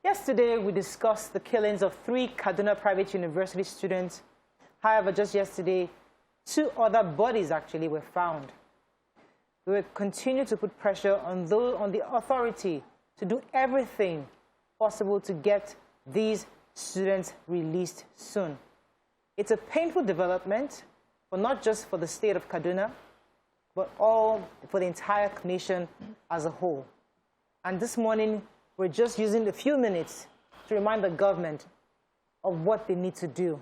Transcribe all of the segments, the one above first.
Yesterday, we discussed the killings of 3 Kaduna private university students. However, just yesterday, 2 other bodies actually were found. We will continue to put pressure on the authority to do everything possible to get these students released soon. It's a painful development, but not just for the state of Kaduna, but all for the entire nation as a whole. And this morning, we're just using a few minutes to remind the government of what they need to do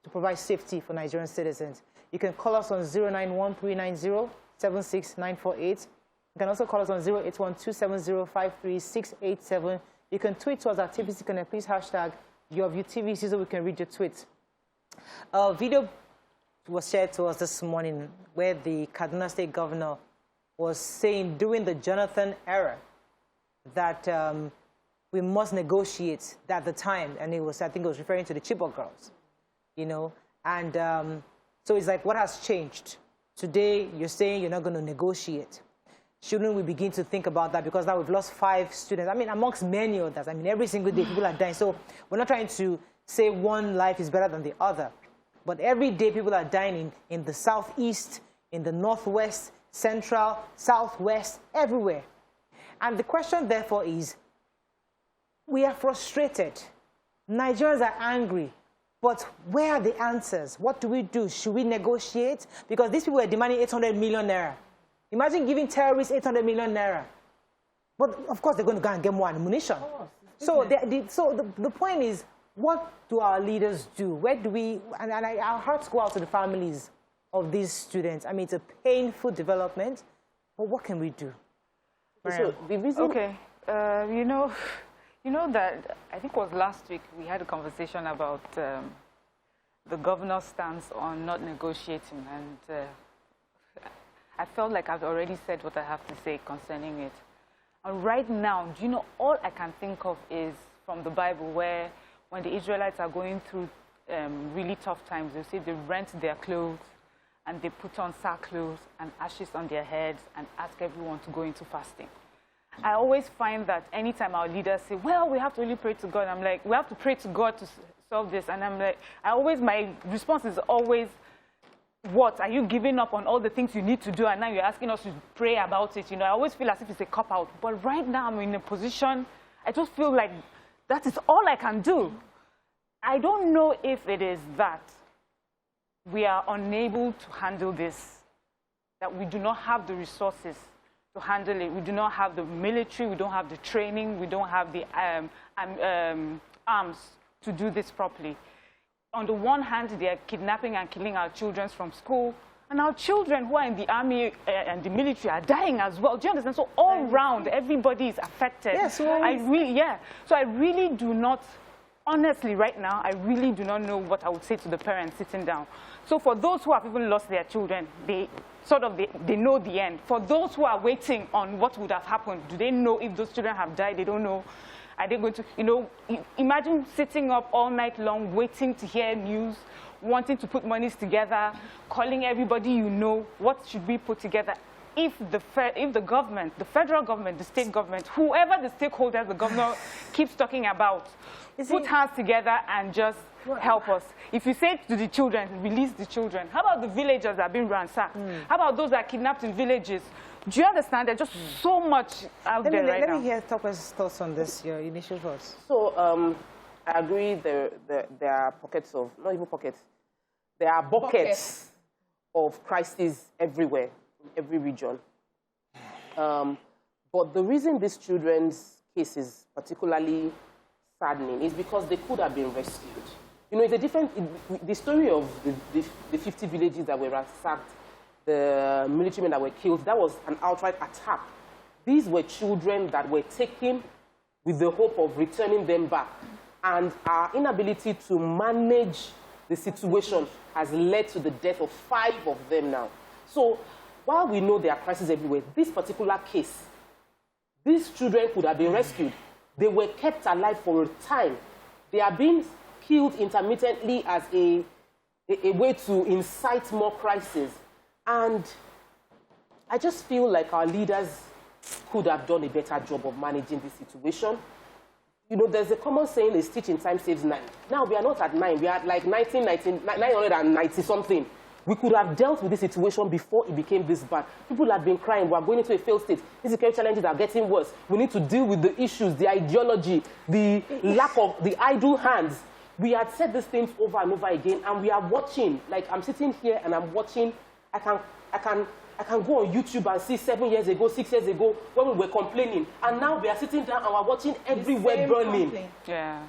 to provide safety for Nigerian citizens. You can call us on 091-390-76948. You can also call us on 081-270-53687. You can tweet to us at TPC Connect. Please hashtag GOTV so we can read your tweets. A video was shared to us this morning where the Kaduna State Governor was saying during the Jonathan era that we must negotiate at the time, and I think it was referring to the Chibok girls, you know, and so it's like, what has changed? Today, you're saying you're not going to negotiate. Shouldn't we begin to think about that? Because now we've lost 5 students. I mean, amongst many others. I mean, every single day people are dying. So we're not trying to say one life is better than the other. But every day people are dying in the southeast, in the northwest, central, southwest, everywhere. And the question, therefore, is, we are frustrated. Nigerians are angry. But where are the answers? What do we do? Should we negotiate? Because these people are demanding 800 million naira. Imagine giving terrorists 800 million naira. But, of course, they're going to go and get more ammunition. So the point is, what do our leaders do? Where do we... And our hearts go out to the families of these students. I mean, it's a painful development. But what can we do? So the reason... Okay. You know that, I think it was last week, we had a conversation about the governor's stance on not negotiating. And I felt like I've already said what I have to say concerning it. And right now, do you know, all I can think of is from the Bible where when the Israelites are going through really tough times, they say they rent their clothes and they put on sackcloth and ashes on their heads and ask everyone to go into fasting. I always find that anytime our leaders say, well, we have to really pray to God, I'm like, we have to pray to God to solve this. And I'm like, my response is always, what? Are you giving up on all the things you need to do and now you're asking us to pray about it? You know, I always feel as if it's a cop-out. But right now I'm in a position, I just feel like that is all I can do. I don't know if it is that we are unable to handle this, that we do not have the resources to handle it. We do not have the military, we don't have the training, we don't have the arms to do this properly. On the one hand, they are kidnapping and killing our children from school, and our children who are in the army and the military are dying as well. Do you understand? So all round, everybody is affected. Yes, so I really do not, honestly, right now, I really do not know what I would say to the parents sitting down. So for those who have even lost their children, they know the end. For those who are waiting on what would have happened, do they know if those children have died? They don't know. Are they going to, you know, imagine sitting up all night long, waiting to hear news, wanting to put monies together, calling everybody you know, what should we put together? If the government, the federal government, the state government, whoever the stakeholders the governor keeps talking about, put hands together and just help us. If you say to the children, release the children, how about the villagers that are being ransacked? How about those that are kidnapped in villages? Do you understand? There's just so much out there right now. Let me hear Tokwe's thoughts on this, your initial thoughts. So I agree there are pockets of, not even pockets, there are buckets of crises everywhere, every region. But the reason this children's case is particularly saddening is because they could have been rescued. You know, it's a different, the story of the 50 villages that were ransacked, the military men that were killed, that was an outright attack. These were children that were taken with the hope of returning them back. And our inability to manage the situation has led to the death of 5 of them now. So while we know there are crises everywhere, this particular case, these children could have been rescued. They were kept alive for a time. They are being killed intermittently as a way to incite more crises. And I just feel like our leaders could have done a better job of managing this situation. you know, there's a common saying, a stitch in time saves 9. Now, we are not at 9. We are at like 990 something. We could have dealt with this situation before it became this bad. People have been crying. We are going into a failed state. These security challenges are getting worse. We need to deal with the issues, the ideology, the lack of, the idle hands. We had said these things over and over again, and we are watching. Like, I'm sitting here and I'm watching. I can go on YouTube and see 7 years ago, 6 years ago, when we were complaining. And now we are sitting down and we're watching everywhere burning. Yeah.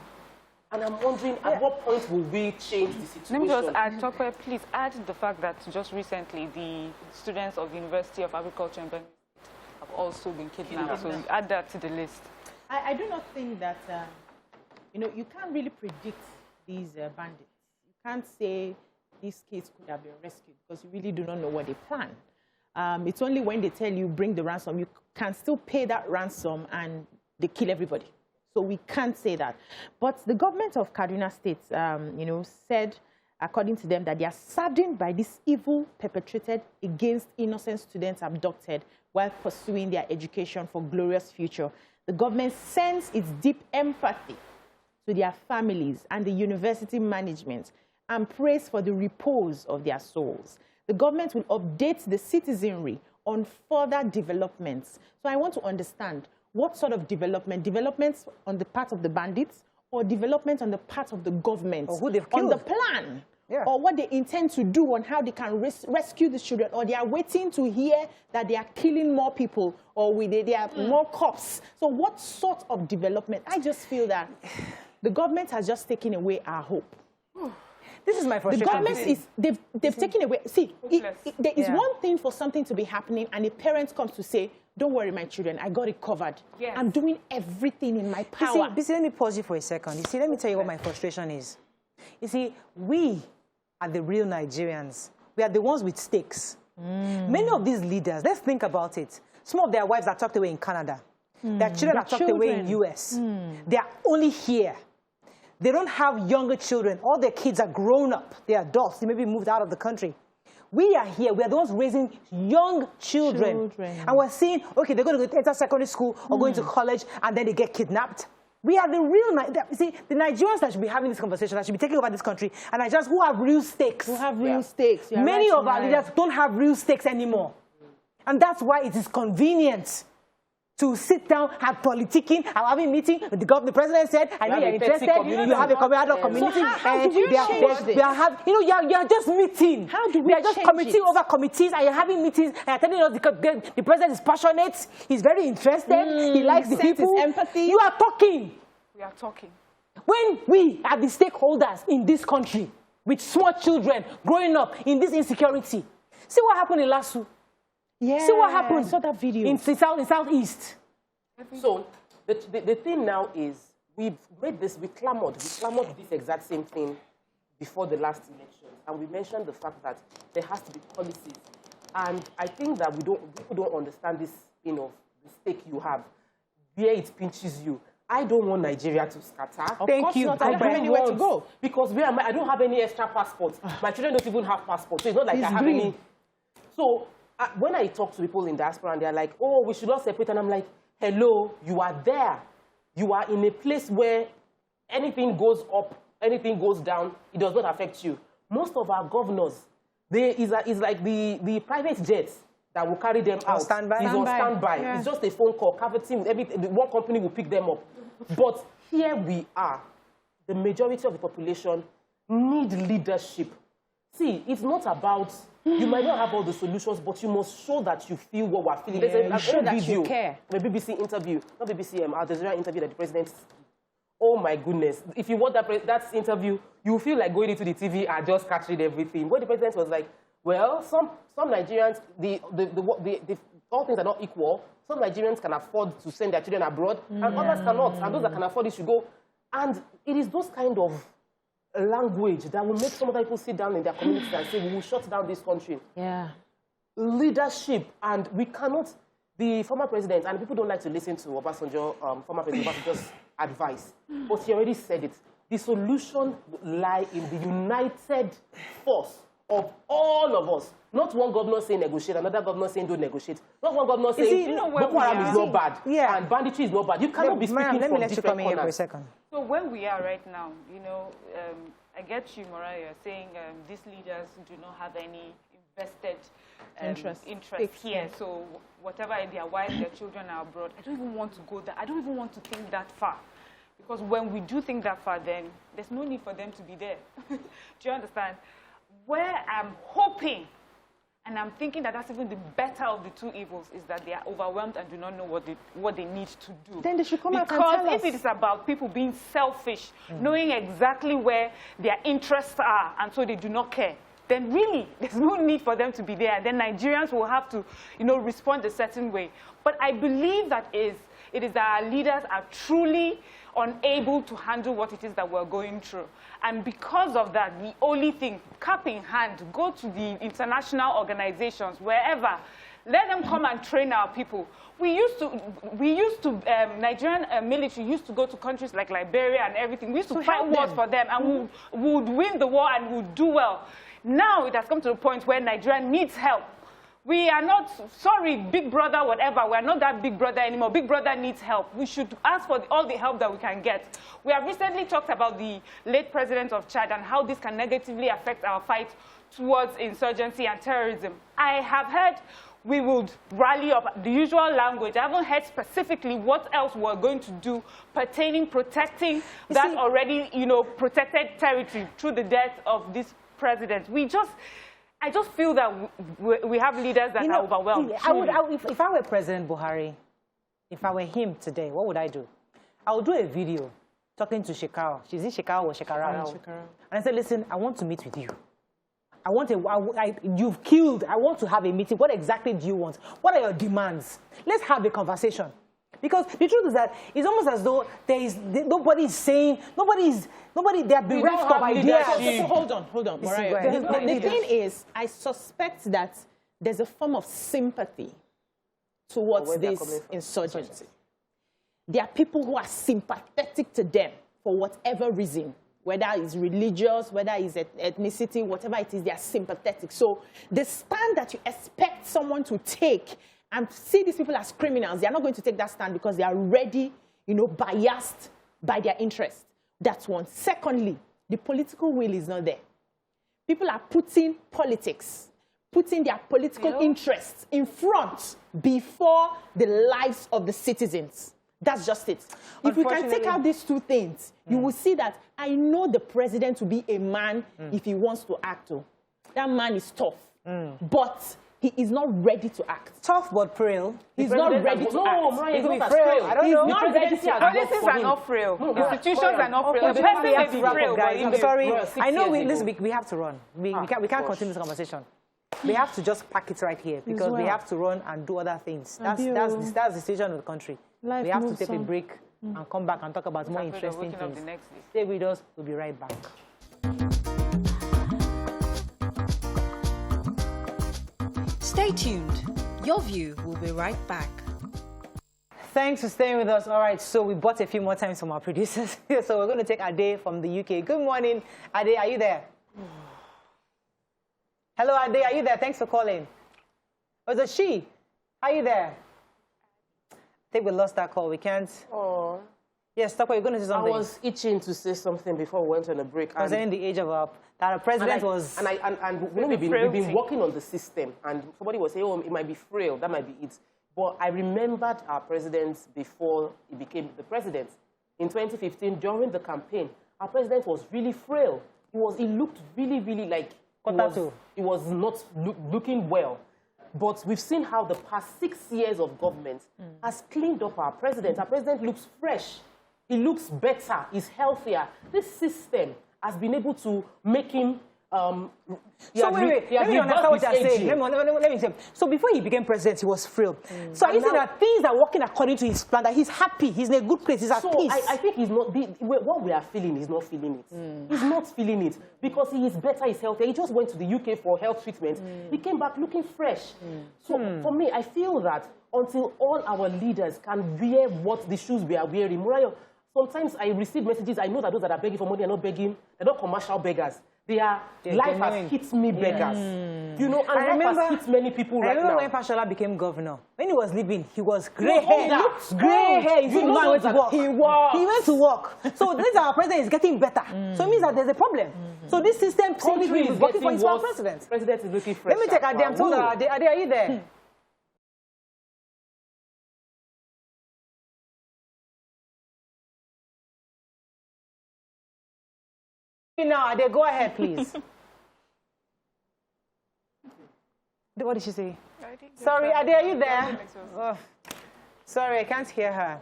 And I'm wondering, at what point will we change the situation? Let me just add, Tokwe, please add the fact that just recently the students of the University of Agriculture and Benue have also been kidnapped. So add that to the list. I do not think that, you know, you can't really predict these bandits. You can't say this case could have been rescued because you really do not know what they plan. It's only when they tell you bring the ransom, you can still pay that ransom and they kill everybody. So we can't say that. But the government of Kaduna State, you know, said, according to them, that they are saddened by this evil perpetrated against innocent students abducted while pursuing their education for glorious future. The government sends its deep empathy to their families and the university management and prays for the repose of their souls. The government will update the citizenry on further developments. So I want to understand, what sort of development? Developments on the part of the bandits or development on the part of the government? Or who they've killed. On the plan? Yeah. Or what they intend to do on how they can rescue the children, or they are waiting to hear that they are killing more people, or they are more cops. So what sort of development? I just feel that the government has just taken away our hope. This is my frustration. The government they've taken away. See, there is one thing for something to be happening, and a parent comes to say, "Don't worry, my children, I got it covered. Yes. I'm doing everything in my power." Beecee, let me pause you for a second. You see, let me tell you what my frustration is. You see, we are the real Nigerians. We are the ones with stakes. Many of these leaders, let's think about it. Some of their wives are tucked away in Canada. Their children are tucked away in the US. They are only here. They don't have younger children. All their kids are grown up. They are adults. They maybe moved out of the country. We are here. We are the ones raising young children. And we're seeing, okay, they're going to enter secondary school or go into college, and then they get kidnapped. We are the real, see, the Nigerians that should be having this conversation, that should be taking over this country, and Nigerians who have real stakes. Who have real stakes. Many of our leaders don't have real stakes anymore. And that's why it is convenient to sit down, have politicking, have having meeting. The president said, I know you're interested, you have a community. So how do we change this? You're just meeting. How do we change it? We are just committee over committees, and you're having meetings, and you're telling us the president is passionate, he's very interested, he likes the people. Empathy. You are talking. We are talking. When we are the stakeholders in this country, with small children growing up in this insecurity, see what happened in Lasu. Yeah, see what happened. I saw that video. In Southeast. So the thing now is, we've read this, we clamored this exact same thing before the last election. And we mentioned the fact that there has to be policies. And I think that people don't understand this, the stake you have, where it pinches you. I don't want Nigeria to scatter. Thank you. I don't have anywhere to go. Because where am I? I don't have any extra passports. My children don't even have passports. So it's not like I have any. So when I talk to people in diaspora and they're like, oh, we should not separate, and I'm like, hello, you are there. You are in a place where anything goes up, anything goes down, it does not affect you. Most of our governors, is like the private jets that will carry them out. Standby. Is on standby. Yeah. It's just a phone call, cavity with everything. One company will pick them up. But here we are. The majority of the population need leadership. See, it's not about, you might not have all the solutions, but you must show that you feel what we're feeling. Yeah, you show that you care. The BBC interview, not BBC, Al Jazeera interview that the president, oh my goodness. If you watch that interview, you feel like going into the TV and just capturing everything. Where the president was like, well, some Nigerians, all things are not equal. Some Nigerians can afford to send their children abroad, and others cannot. And those that can afford it should go. And it is those kind of language that will make some other people sit down in their communities and say, we will shut down this country. Yeah. Leadership, and we cannot, the former president, and people don't like to listen to Obasanjo, former president Obasanjo's advice, but he already said it. The solution lie in the united force of all of us. Not one governor saying negotiate, another governor saying don't negotiate. Not one governor saying Boko Haram is not bad and banditry is not bad. You cannot be speaking let me from let you come in here for a second. So where we are right now, you know, I get you, Mariah, saying these leaders do not have any invested interest here. So whatever their wives, their children are abroad, I don't even want to go there. I don't even want to think that far. Because when we do think that far, then there's no need for them to be there. Do you understand? Where I'm hoping, and I'm thinking that that's even the better of the two evils, is that they are overwhelmed and do not know what they need to do. Then they should come out and tell us. Because if it is about people being selfish, knowing exactly where their interests are, and so they do not care, then really, there's no need for them to be there. Then Nigerians will have to, you know, respond a certain way. But I believe that it is that our leaders are truly unable to handle what it is that we're going through. And because of that, the only thing, cap in hand, go to the international organizations, wherever, let them come and train our people. Nigerian military used to go to countries like Liberia and everything. We used to fight wars for them, and we would win the war and we would do well. Now it has come to the point where Nigeria needs help. We are not, sorry, big brother, whatever. We are not that big brother anymore. Big brother needs help. We should ask for all the help that we can get. We have recently talked about the late president of Chad and how this can negatively affect our fight towards insurgency and terrorism. I have heard we would rally up the usual language. I haven't heard specifically what else we're going to do pertaining, protecting that already, you know, protected territory through the death of this president. I just feel that we have leaders that are overwhelmed. If I were President Buhari, if I were him today, what would I do? I would do a video talking to Shekau. She's in Shekau or Shekarau. And I said, listen, I want to meet with you. You've killed. I want to have a meeting. What exactly do you want? What are your demands? Let's have a conversation. Because the truth is that it's almost as though nobody is saying, they are bereft of ideas. So hold on, Mariah. The thing is, I suspect that there's a form of sympathy towards this insurgency. There are people who are sympathetic to them for whatever reason, whether it's religious, whether it's ethnicity, whatever it is, they are sympathetic. So the stand that you expect someone to take and see these people as criminals, they are not going to take that stand because they are already, you know, biased by their interest. That's one. Secondly, the political will is not there. People are putting politics, putting their political interests in front before the lives of the citizens. That's just it. If we can take out these two things, you will see that I know the president to be a man if he wants to act. That man is tough. But he is not ready to act. Tough but frail. He's not ready to act. No, Mariah, he's not frail. I don't know. He's not ready to act. Policies are not frail. Institutions are not frail. The person may be frail, but I'm sorry. I know we have to run. We can't continue this conversation. We have to just pack it right here because we have to run and do other things. That's the situation of the country. We have to take a break and come back and talk about more interesting things. Stay with us. We'll be right back. Stay tuned. Your View will be right back. Thanks for staying with us. All right, so we bought a few more times from our producers. So we're going to take Ade from the UK. Good morning. Ade, are you there? Hello, Ade, are you there? Thanks for calling. Was it she? Are you there? I think we lost that call. We can't. Oh. Yes, Toko, you're going to say something. I was itching to say something before we went on a break. Concerning the age of our president was... And we've been working on the system, and somebody was saying, oh, it might be frail, that might be it. But I remembered our president before he became the president. In 2015, during the campaign, our president was really frail. He looked really, really like he was not looking well. But we've seen how the past 6 years of government has cleaned up our president. Our president looks fresh. He looks better. He's healthier. This system has been able to make him... so wait. Let me understand what you're saying. Let me say. So before he became president, he was frail. So I think that things are working according to his plan, that he's happy, he's in a good place, he's at peace. I think he's not... what we are feeling, he's not feeling it. He's not feeling it because he is better, he's healthier. He just went to the UK for health treatment. He came back looking fresh. So for me, I feel that until all our leaders can wear what the shoes we are wearing, Mariah, sometimes I receive messages, I know that those that are begging for money are not begging, they're not commercial beggars. Their life has hit me beggars. You know, and life has hit many people right now. I remember when Fashola became governor. When he was leaving, he was grey hair. Grey hair. You know man went to work. He went to work. So this our president is getting better. So it means that there's a problem. So this system country is working for his president. President is looking fresh. Let me take Ade. I'm told her, Ade, are you there? Now, Ade, go ahead, please. What did she say? Sorry, Ade, are you there? Oh, sorry, I can't hear her.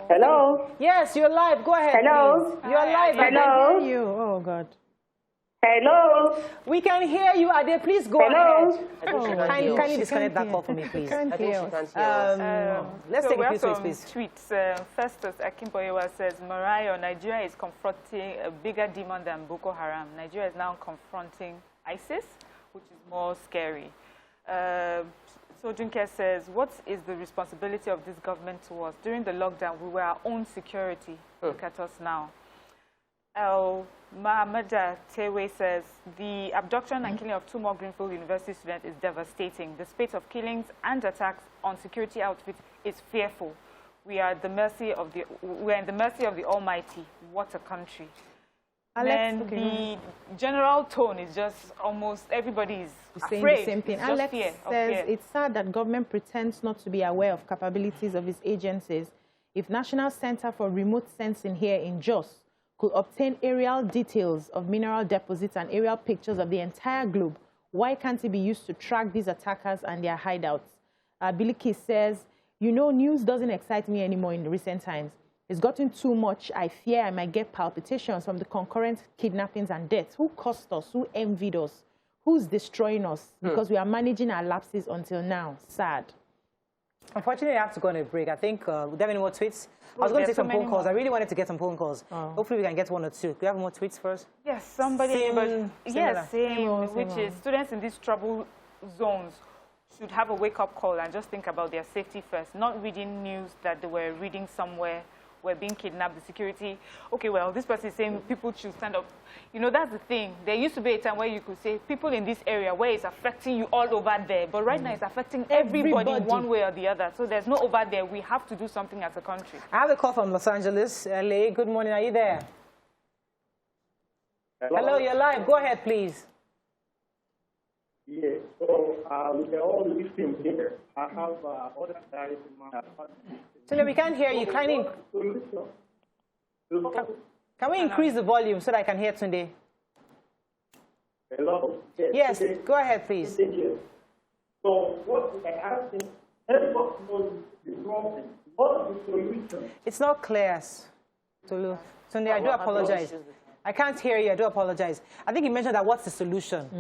Hello? Yes, you're live. Go ahead, Hello? please. You're live. Hello? I can hear you. Oh, God. Hello? We can hear you, Ade. Please go ahead. Kindly disconnect that call for me, please. I think she can't hear Let's take a few tweets, please. Tweets. Festus Akimboyewa says, Mariah, Nigeria is confronting a bigger demon than Boko Haram. Nigeria is now confronting ISIS, which is more scary. So Junke says, what is the responsibility of this government to us? During the lockdown, we were our own security. Look at us now. Mahamada Tewe says, the abduction and killing of 2 more Greenfield University students is devastating. The spate of killings and attacks on security outfits is fearful. We are in the mercy of the Almighty. What a country. And the general tone is just almost everybody is saying afraid. the same thing. It's Alex fear, says it's sad that government pretends not to be aware of capabilities of its agencies. If National Center for Remote Sensing here in Jos could obtain aerial details of mineral deposits and aerial pictures of the entire globe, why can't it be used to track these attackers and their hideouts? Beecee says, you know, news doesn't excite me anymore in the recent times. It's gotten too much. I fear I might get palpitations from the concurrent kidnappings and deaths. Who caused us? Who envied us? Who's destroying us? Because we are managing our lapses until now. Sad. Unfortunately, I have to go on a break. I think, do you have any more tweets? I was going to take some phone calls. I really wanted to get some phone calls. Hopefully, we can get 1 or 2. Do you have more tweets first? Yes, somebody. Which is students in these trouble zones should have a wake-up call and just think about their safety first. Not reading news that they were reading somewhere, were being kidnapped, the security. Okay, well, this person is saying people should stand up. You know, that's the thing. There used to be a time where you could say people in this area where it's affecting you all over there. But right now it's affecting everybody one way or the other. So there's no over there. We have to do something as a country. I have a call from Los Angeles. LA, good morning. Are you there? Hello, you're live. Go ahead, please. Yes, so we are all listening here. I have other guys in my apartment. So we can't hear you. Can we increase the volume so that I can hear Tunde? Hello? Yes, go ahead, please. So what I ask is, everybody knows the problem. What is the solution? It's not clear, Tolu. Tunde, I do apologize. I can't hear you. I do apologize. I think you mentioned that what's the solution?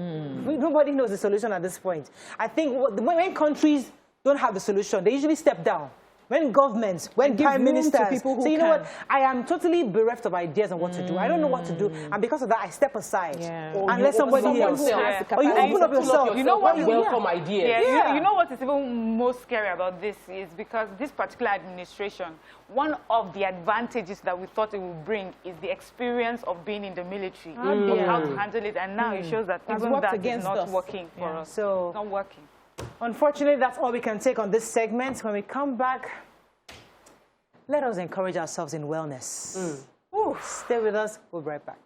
Nobody knows the solution at this point. I think when countries don't have the solution, they usually step down. When governments, when prime ministers, so you know what, I am totally bereft of ideas on what to do. I don't know what to do, and because of that, I step aside and let somebody else. Or you open up yourself. You know what? Welcome ideas. You know what is even most scary about this is because this particular administration, one of the advantages that we thought it would bring is the experience of being in the military, of how to handle it, and now it shows that even that is not working for us. So, it's not working. Unfortunately, that's all we can take on this segment. When we come back, let us encourage ourselves in wellness. Stay with us. We'll be right back.